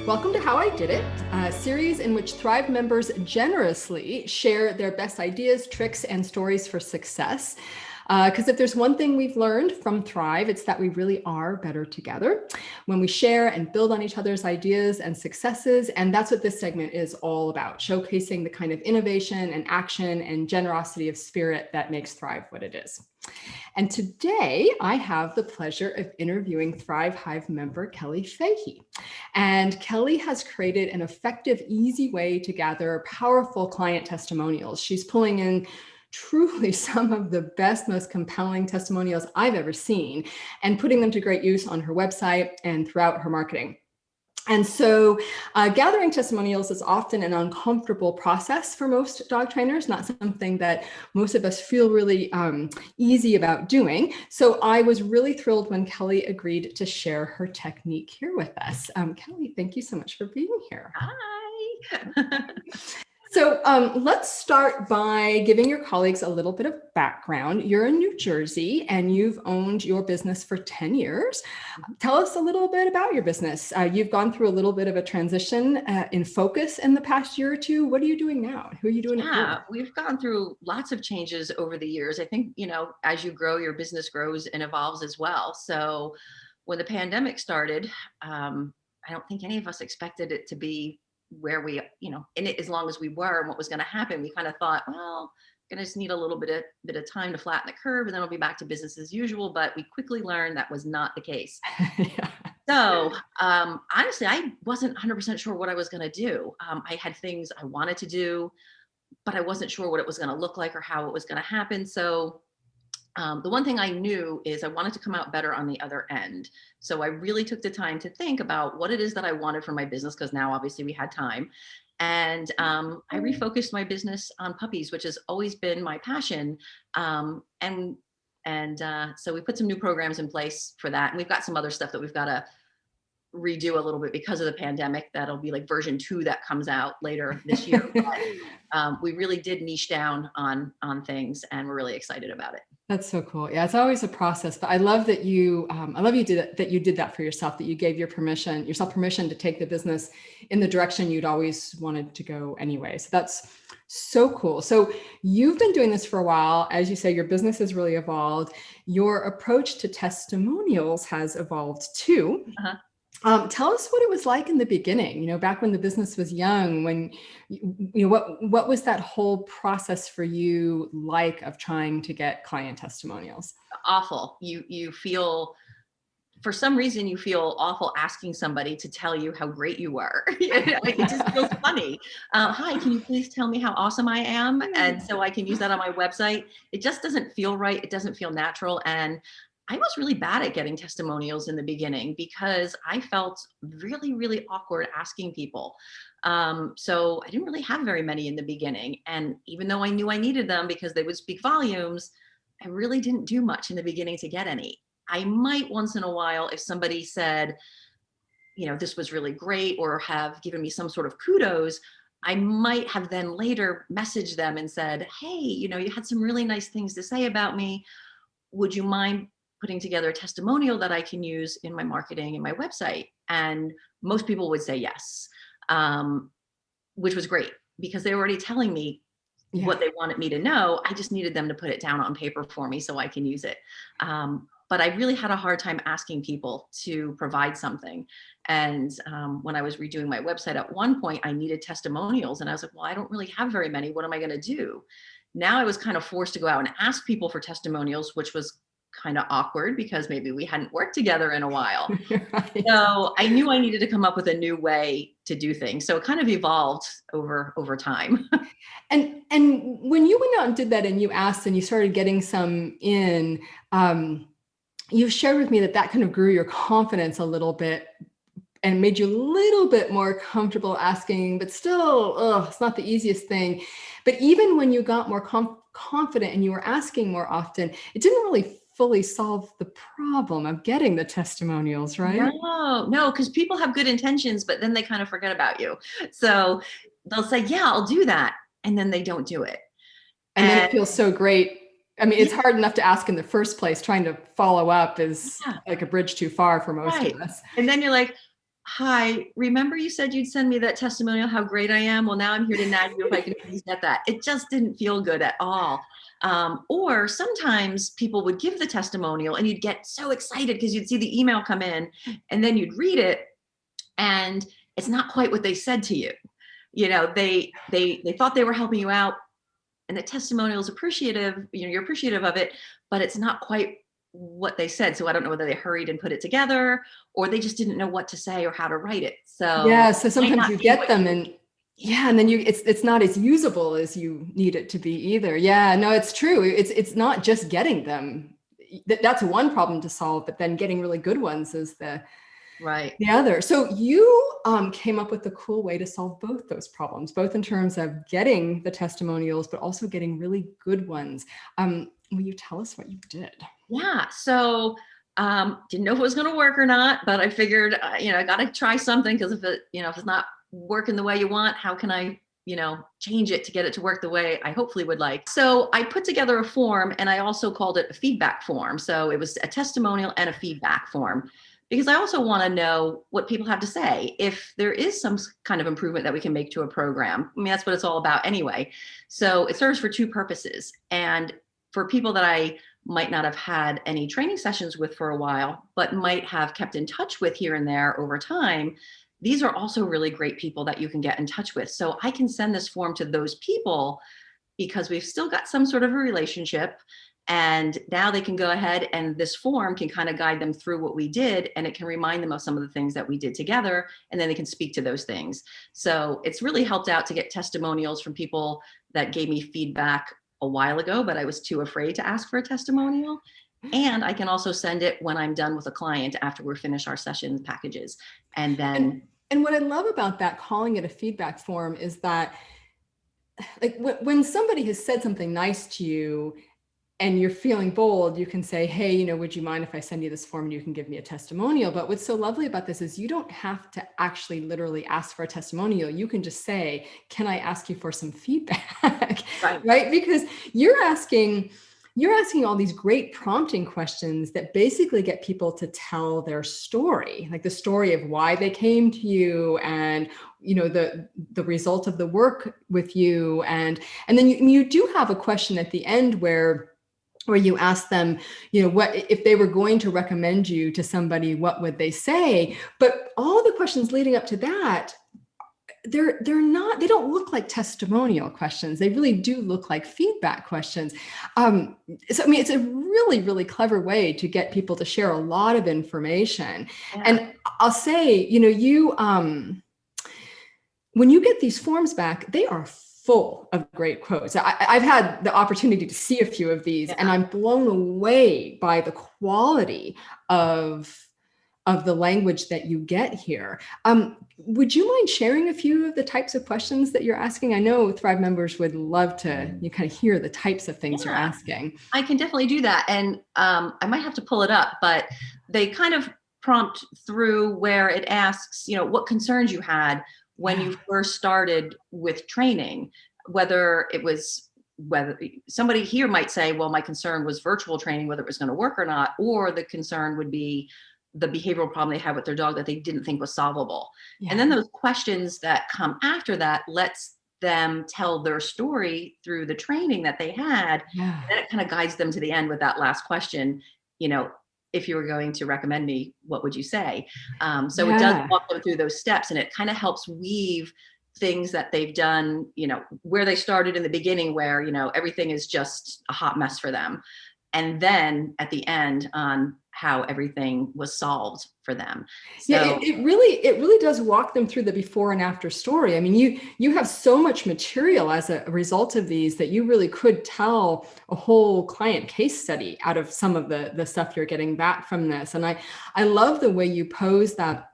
Welcome to How I Did It, a series in which Thrive members generously share their best ideas, tricks, and stories for success. Because if there's one thing we've learned from Thrive, it's that we really are better together when we share and build on each other's ideas and successes. And that's what this segment is all about, showcasing the kind of innovation and action and generosity of spirit that makes Thrive what it is. And today I have the pleasure of interviewing Thrive Hive member Kelly Fahey. And Kelly has created an effective, easy way to gather powerful client testimonials. She's pulling in truly some of the best, most compelling testimonials I've ever seen and putting them to great use on her website and throughout her marketing. And so gathering testimonials is often an uncomfortable process for most dog trainers, not something that most of us feel really easy about doing. So I was really thrilled when Kelly agreed to share her technique here with us. Kelly, thank you so much for being here. Hi. So let's start by giving your colleagues a little bit of background. You're in New Jersey and you've owned your business for 10 years. Tell us a little bit about your business. You've gone through a little bit of a transition in focus in the past year or two. What are you doing now? Who are you doing it for? We've gone through lots of changes over the years. I think, as you grow, your business grows and evolves as well. So when the pandemic started, I don't think any of us expected it to be where we, in it as long as we were and what was going to happen. We kind of thought, well, going to just need a little bit of time to flatten the curve and then we'll be back to business as usual. But we quickly learned that was not the case. Yeah. So honestly, I wasn't 100% sure what I was going to do. I had things I wanted to do, but I wasn't sure what it was going to look like or how it was going to happen. So the one thing I knew is I wanted to come out better on the other end. So I really took the time to think about what it is that I wanted for my business, because now obviously we had time. And I refocused my business on puppies, which has always been my passion. So we put some new programs in place for that. And we've got some other stuff that we've got to redo a little bit because of the pandemic. That'll be like version 2 that comes out later this year. But we really did niche down on things and we're really excited about it. That's so cool. Yeah, it's always a process, but I love that you did that for yourself, that you gave yourself permission to take the business in the direction you'd always wanted to go anyway. So that's so cool. So you've been doing this for a while. As you say, your business has really evolved. Your approach to testimonials has evolved too. Uh-huh. Tell us what it was like in the beginning, back when the business was young, when, what was that whole process for you like of trying to get client testimonials? Awful. You feel, for some reason, you feel awful asking somebody to tell you how great you are. Like, it just feels funny. Hi, can you please tell me how awesome I am? And so I can use that on my website. It just doesn't feel right. It doesn't feel natural. And I was really bad at getting testimonials in the beginning because I felt really, really awkward asking people. So I didn't really have very many in the beginning. And even though I knew I needed them because they would speak volumes, I really didn't do much in the beginning to get any. I might once in a while, if somebody said, this was really great, or have given me some sort of kudos, I might have then later messaged them and said, hey, you had some really nice things to say about me. Would you mind putting together a testimonial that I can use in my marketing and my website? And most people would say yes, which was great because they were already telling me what they wanted me to know. I just needed them to put it down on paper for me so I can use it. But I really had a hard time asking people to provide something. And when I was redoing my website at one point, I needed testimonials. And I was like, well, I don't really have very many. What am I going to do? Now I was kind of forced to go out and ask people for testimonials, which was kind of awkward because maybe we hadn't worked together in a while. Right. So I knew I needed to come up with a new way to do things. So it kind of evolved over time. And when you went out and did that and you asked and you started getting some in, you've shared with me that kind of grew your confidence a little bit and made you a little bit more comfortable asking, but still, it's not the easiest thing. But even when you got more confident and you were asking more often, it didn't really fully solve the problem of getting the testimonials, right? No, because people have good intentions, but then they kind of forget about you. So they'll say, yeah, I'll do that. And then they don't do it. And then it feels so great. I mean, it's hard enough to ask in the first place. Trying to follow up is like a bridge too far for most of us. And then you're like, hi, remember you said you'd send me that testimonial, how great I am? Well, now I'm here to nag you if I can please get that. It just didn't feel good at all. Or sometimes people would give the testimonial and you'd get so excited because you'd see the email come in and then you'd read it and it's not quite what they said to you. You know, they thought they were helping you out, and the testimonial is appreciative, you know, you're appreciative of it, but it's not quite what they said. So I don't know whether they hurried and put it together or they just didn't know what to say or how to write it. So Yeah. So it might sometimes not you be get what them you, and yeah, and then it's not as usable as you need it to be either. Yeah, no, it's true. It's not just getting them. That's one problem to solve, but then getting really good ones is right. the other. So you came up with a cool way to solve both those problems, both in terms of getting the testimonials, but also getting really good ones. Will you tell us what you did? Yeah. So didn't know if it was going to work or not, but I figured, you know, I got to try something because if it, you know, if it's not working the way you want, how can I, you know, change it to get it to work the way I hopefully would like. So I put together a form and I also called it a feedback form. So it was a testimonial and a feedback form because I also want to know what people have to say. If there is some kind of improvement that we can make to a program, I mean, that's what it's all about anyway. So it serves for two purposes. And for people that I might not have had any training sessions with for a while, but might have kept in touch with here and there over time, these are also really great people that you can get in touch with. So I can send this form to those people because we've still got some sort of a relationship. And now they can go ahead and this form can kind of guide them through what we did. And it can remind them of some of the things that we did together. And then they can speak to those things. So it's really helped out to get testimonials from people that gave me feedback a while ago, but I was too afraid to ask for a testimonial. And I can also send it when I'm done with a client after we finish our session packages. And then, And what I love about that, calling it a feedback form, is that like when somebody has said something nice to you and you're feeling bold, you can say, hey, you know, would you mind if I send you this form and you can give me a testimonial? But what's so lovely about this is you don't have to actually literally ask for a testimonial. You can just say, can I ask you for some feedback? right, Right? Because you're asking all these great prompting questions that basically get people to tell their story, like the story of why they came to you and, you know, the result of the work with you. And then you do have a question at the end where you ask them, you know, what if they were going to recommend you to somebody, what would they say? But all the questions leading up to that, they don't look like testimonial questions. They really do look like feedback questions. So I mean, it's a really, really clever way to get people to share a lot of information. yeah, And I'll say, you know, when you get these forms back, they are full of great quotes. I've had the opportunity to see a few of these, yeah. and I'm blown away by the quality of the language that you get here. Would you mind sharing a few of the types of questions that you're asking? I know Thrive members would love to you kind of hear the types of things you're Yeah, asking. I can definitely do that. And I might have to pull it up, but they kind of prompt through where it asks, you know, what concerns you had when Yeah. you first started with training, whether somebody here might say, well, my concern was virtual training, whether it was going to work or not, or the concern would be the behavioral problem they had with their dog that they didn't think was solvable. And Yeah. then those questions that come after that lets them tell their story through the training that they had. Yeah. And then it kind of guides them to the end with that last question, you know, if you were going to recommend me, what would you say? So it does Yeah. walk them through those steps, and it kind of helps weave things that they've done, you know, where they started in the beginning, where, you know, everything is just a hot mess for them. And then at the end on how everything was solved for them. Yeah, So it really does walk them through the before and after story. I mean, you have so much material as a result of these that you really could tell a whole client case study out of some of the stuff you're getting back from this. And I love the way you pose that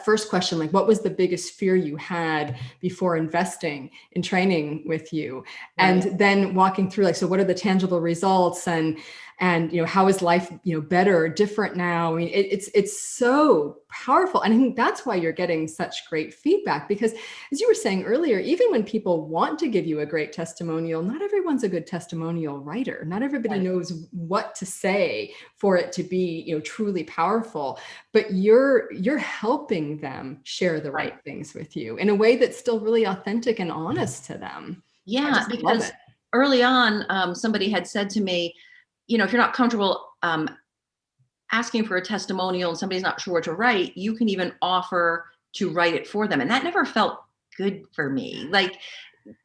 first question, like what was the biggest fear you had before investing in training with you? right. And then walking through like, so what are the tangible results? And and how is life better or different now. I mean, it's so powerful, and I think that's why you're getting such great feedback, because as you were saying earlier, even when people want to give you a great testimonial, not everyone's a good testimonial writer. Not everybody knows what to say for it to be truly powerful, but you're helping them share the right things with you in a way that's still really authentic and honest to them. Yeah, because early on, somebody had said to me, if you're not comfortable asking for a testimonial and somebody's not sure what to write, you can even offer to write it for them. And that never felt good for me. Like,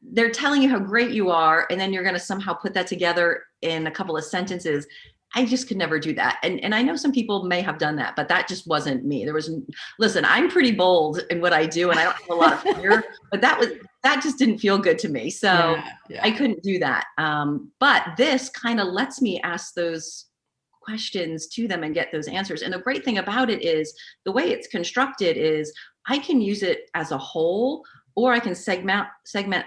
they're telling you how great you are, and then you're going to somehow put that together in a couple of sentences. I just could never do that. And I know some people may have done that, but that just wasn't me. Listen, I'm pretty bold in what I do, and I don't have a lot of fear, but that just didn't feel good to me. So I couldn't do that. But this kind of lets me ask those questions to them and get those answers. And the great thing about it is the way it's constructed is I can use it as a whole, or I can segment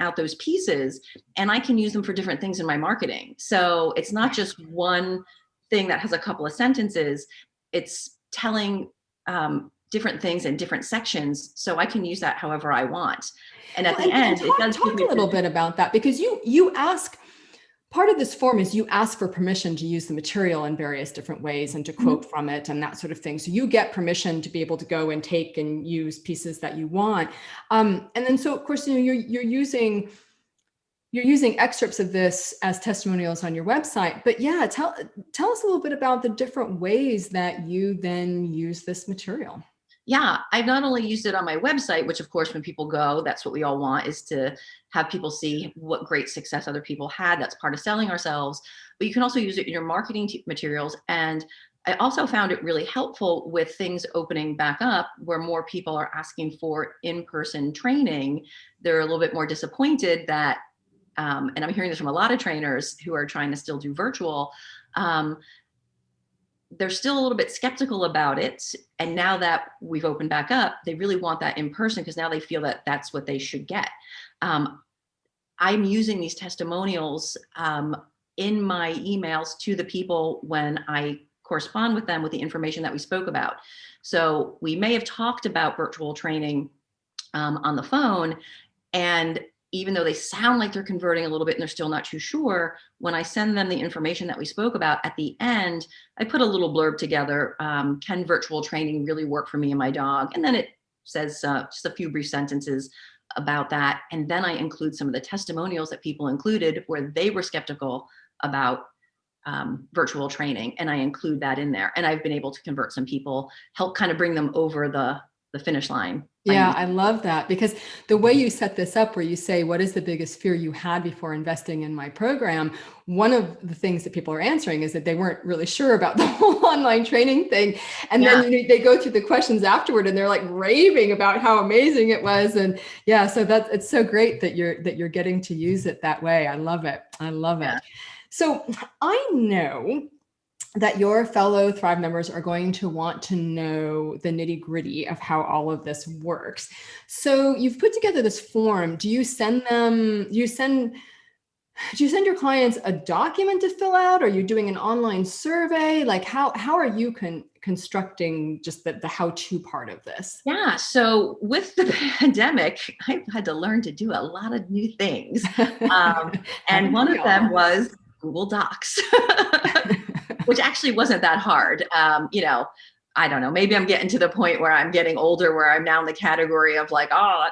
out those pieces, and I can use them for different things in my marketing. So it's not just one thing that has a couple of sentences. It's telling different things in different sections, so I can use that however I want. And at the end, it does talk a little bit about that, because you ask. Part of this form is you ask for permission to use the material in various different ways and to quote from it and that sort of thing. So you get permission to be able to go and take and use pieces that you want. And then, so of course, you're using excerpts of this as testimonials on your website. But yeah, tell us a little bit about the different ways that you then use this material. Yeah, I've not only used it on my website, which of course, when people go, that's what we all want, is to have people see what great success other people had. That's part of selling ourselves. But you can also use it in your marketing materials. And I also found it really helpful with things opening back up, where more people are asking for in-person training. They're a little bit more disappointed that, and I'm hearing this from a lot of trainers who are trying to still do virtual, they're still a little bit skeptical about it. And now that we've opened back up, they really want that in person, because now they feel that that's what they should get. I'm using these testimonials in my emails to the people when I correspond with them with the information that we spoke about. So we may have talked about virtual training on the phone, and even though they sound like they're converting a little bit and they're still not too sure, when I send them the information that we spoke about at the end, I put a little blurb together. Can virtual training really work for me and my dog? And then it says just a few brief sentences about that. And then I include some of the testimonials that people included where they were skeptical about virtual training. And I include that in there. And I've been able to convert some people, help kind of bring them over the finish line. Yeah, I love that, because the way you set this up, where you say, what is the biggest fear you had before investing in my program? One of the things that people are answering is that they weren't really sure about the whole online training thing. And then they go through the questions afterward and they're like raving about how amazing it was. And yeah, so it's so great that you're getting to use it that way. I love it. I love it. So I know that your fellow Thrive members are going to want to know the nitty-gritty of how all of this works. So you've put together this form. Do you send your clients a document to fill out? Are you doing an online survey? Like, how are you constructing just the how-to part of this? Yeah. So with the pandemic, I've had to learn to do a lot of new things. And one of them was Google Docs. Which actually wasn't that hard. I don't know, maybe I'm getting to the point where I'm getting older, where I'm now in the category of like, oh,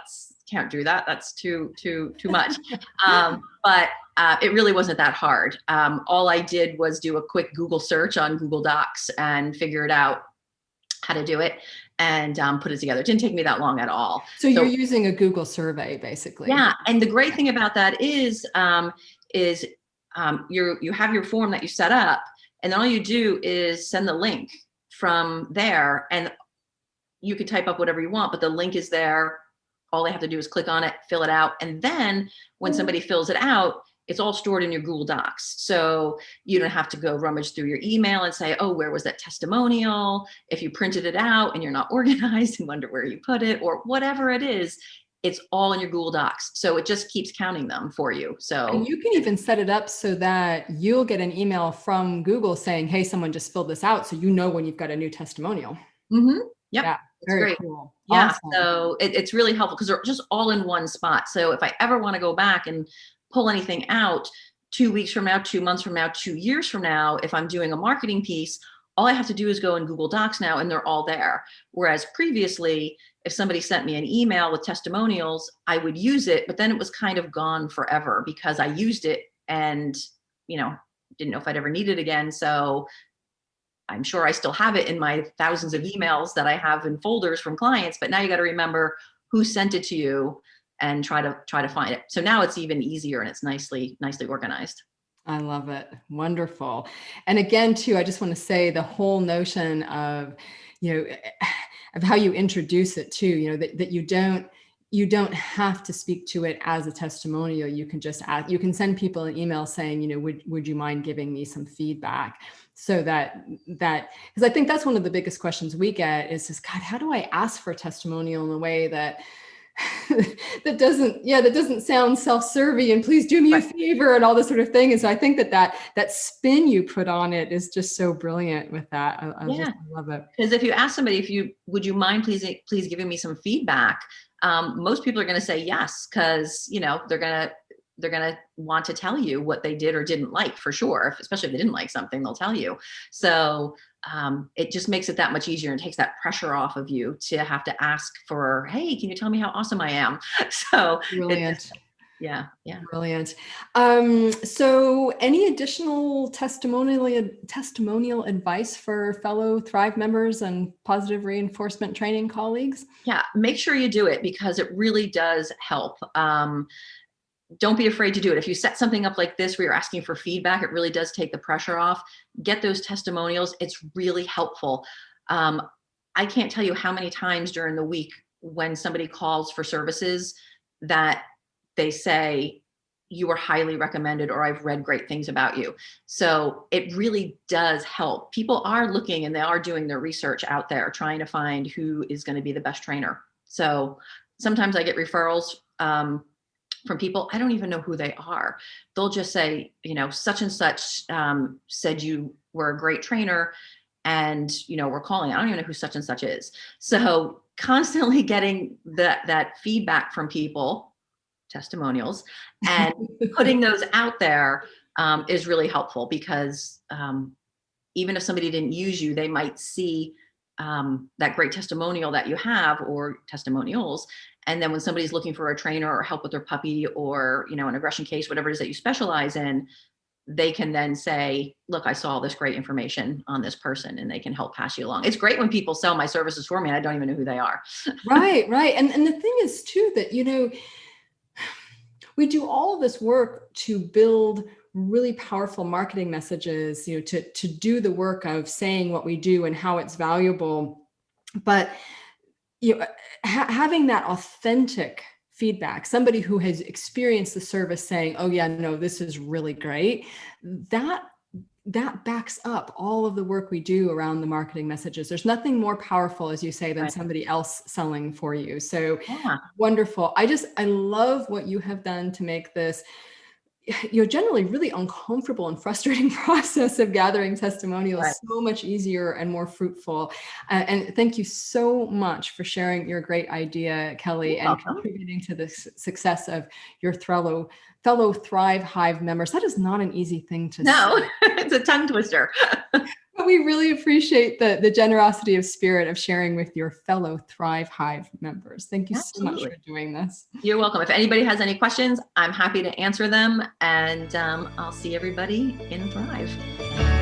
can't do that. That's too much. But it really wasn't that hard. All I did was do a quick Google search on Google Docs and figured out how to do it and put it together. It didn't take me that long at all. So you're using a Google survey, basically. Yeah. And the great thing about that is you have your form that you set up, and then all you do is send the link from there, and you could type up whatever you want, but the link is there. All they have to do is click on it, fill it out. And then when somebody fills it out, it's all stored in your Google Docs. So you don't have to go rummage through your email and say, oh, where was that testimonial? If you printed it out and you're not organized and wonder where you put it or whatever it is, it's all in your Google Docs. So it just keeps counting them for you. So And you can even set it up so that you'll get an email from Google saying, hey, someone just filled this out. So you know when you've got a new testimonial. Yep, Yeah, it's very great. cool. Yeah, Awesome. so it's really helpful because they're just all in one spot. So if I ever want to go back and pull anything out 2 weeks from now, 2 months from now, 2 years from now, if I'm doing a marketing piece, all I have to do is go in Google Docs now and they're all there. Whereas previously, if somebody sent me an email with testimonials, I would use it, but then it was kind of gone forever because I used it and, didn't know if I'd ever need it again. So I'm sure I still have it in my thousands of emails that I have in folders from clients, but now you got to remember who sent it to you and try to find it. So now it's even easier and it's nicely organized. I love it. Wonderful. And again, too, I just want to say the whole notion of, you know, of how you introduce it too, that you don't have to speak to it as a testimonial. You can just add, you can send people an email saying, would you mind giving me some feedback? So because I think that's one of the biggest questions we get is just, God, how do I ask for a testimonial in a way that that doesn't sound self-serving and please do me a favor and all this sort of thing. And so I think that spin you put on it is just so brilliant with that. I love it. Because if you ask somebody, would you mind please giving me some feedback? Most people are going to say yes, because they're going to want to tell you what they did or didn't like, for sure. Especially if they didn't like something, they'll tell you. So it just makes it that much easier and takes that pressure off of you to have to ask for, hey, can you tell me how awesome I am? So Brilliant. Yeah. Brilliant. So any additional testimonial advice for fellow Thrive members and positive reinforcement training colleagues? Yeah, make sure you do it because it really does help. Don't be afraid to do it. If you set something up like this where you're asking for feedback, it really does take the pressure off. Get those testimonials. It's really helpful. I can't tell you how many times during the week when somebody calls for services that they say, you were highly recommended, or I've read great things about you. So it really does help. People are looking and they are doing their research out there, trying to find who is going to be the best trainer. So sometimes I get referrals from people, I don't even know who they are. They'll just say, such and such said you were a great trainer and, we're calling. I don't even know who such and such is. So constantly getting that feedback from people, testimonials, and putting those out there is really helpful because even if somebody didn't use you, they might see that great testimonial that you have or testimonials. And then when somebody's looking for a trainer or help with their puppy or, an aggression case, whatever it is that you specialize in, they can then say, look, I saw this great information on this person, and they can help pass you along. It's great when people sell my services for me and I don't even know who they are. Right. And the thing is too, that, we do all of this work to build really powerful marketing messages, to do the work of saying what we do and how it's valuable. But having that authentic feedback, somebody who has experienced the service saying, oh yeah, no, this is really great, that backs up all of the work we do around the marketing messages. There's nothing more powerful, as you say, than somebody else selling for you. So wonderful. I love what you have done to make this generally really uncomfortable and frustrating process of gathering testimonials so much easier and more fruitful. And thank you so much for sharing your great idea, Kelly, and contributing to the success of your fellow Thrive Hive members. That is not an easy thing to say. It's a tongue twister. But we really appreciate the generosity of spirit of sharing with your fellow Thrive Hive members. Thank you so much for doing this. You're welcome. If anybody has any questions, I'm happy to answer them. And I'll see everybody in Thrive.